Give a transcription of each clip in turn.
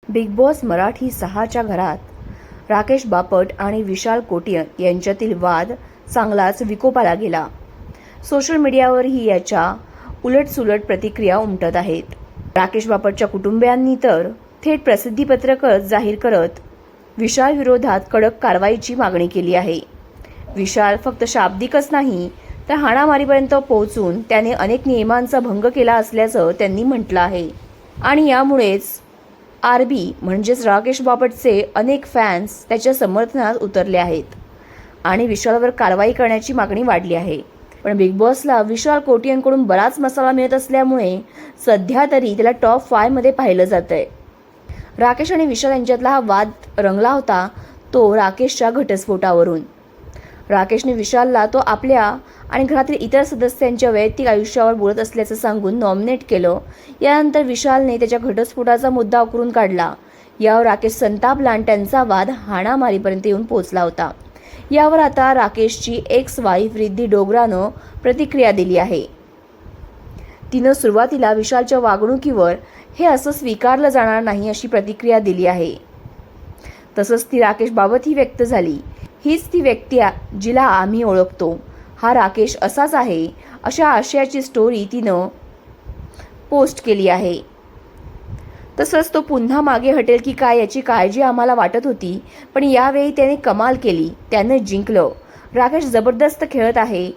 Big boss Marathi 6च्या घरात राकेश बापट आणि विशाल कोटियन यांच्यातील वाद चांगलाच विकोपाला गेला. सोशल मीडियावरही याच्या उलटसुलट प्रतिक्रिया उमटत आहेत. राकेश बापटच्या कुटुंबियांनी तर थेट प्रसिद्धीपत्रक जाहीर करत विशाल विरोधात कडक कारवाईची मागणी केली आहे. विशाल फक्त शाब्दिकच नाही तर हाणामारीपर्यंत पोहोचून त्याने अनेक नियमांचा भंग केला असल्याचं त्यांनी म्हटलं आहे. आणि यामुळेच आरबी म्हणजेच राकेश बापटचे अनेक फॅन्स त्याच्या समर्थनात उतरले आहेत आणि विशालवर कारवाई करण्याची मागणी वाढली आहे. पण बिग बॉसला विशाल कोटियनकडून बराच मसाला मिळत असल्यामुळे सध्या तरी त्याला टॉप 5 मध्ये पाहिलं जातंय. राकेश आणि विशाल यांच्यातला हा वाद रंगला होता तो राकेशच्या घटस्फोटावरून. राकेशने विशालला तो आपल्या आणि घरातील इतर सदस्यांच्या वैयक्तिक आयुष्यावर बोलत असल्याचं सांगून नॉमिनेट केलं. यानंतर विशालने त्याच्या घटस्फोटाचा मुद्दा उकरून काढला. यावर राकेश संतापला आणि त्यांचा वाद हाणामारीपर्यंत येऊन पोहोचला होता. यावर आता राकेशची एक्स वाईफ रिद्धी डोगरानं प्रतिक्रिया दिली आहे. तिनं सुरुवातीला विशालच्या वागणुकीवर हे असं स्वीकारलं जाणार नाही अशी प्रतिक्रिया दिली आहे. तसंच ती राकेश बाबतही व्यक्त झाली. हीच ती व्यक्ती जिला आम्ही ओळखतो, हा राकेश असाच आहे अशा आशयाची स्टोरी तिनं पोस्ट केली आहे. तसंच तो पुन्हा मागे हटेल की काय याची काळजी आम्हाला वाटत होती, पण यावेळी त्याने कमाल केली, त्यानं जिंकलं. राकेश जबरदस्त खेळत आहे,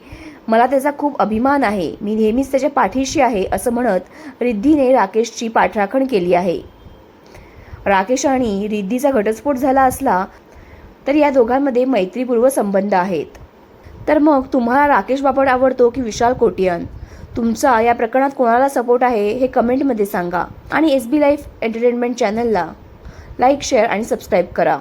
मला त्याचा खूप अभिमान आहे, मी नेहमीच त्याच्या पाठीशी आहे असं म्हणत रिद्धीने राकेशची पाठराखण केली आहे. राकेश आणि रिद्धीचा घटस्फोट झाला असला तर या दोघांमध्ये मैत्रीपूर्व संबंध आहेत. तर मग तुम्हाला राकेश बापट आवडतो की विशाल कोटियन? तुमचा या प्रकरणात कोणाला सपोर्ट आहे हे कमेंटमध्ये सांगा आणि SB लाईफ एंटरटेनमेंट चॅनलला लाईक, शेअर आणि सबस्क्राईब करा.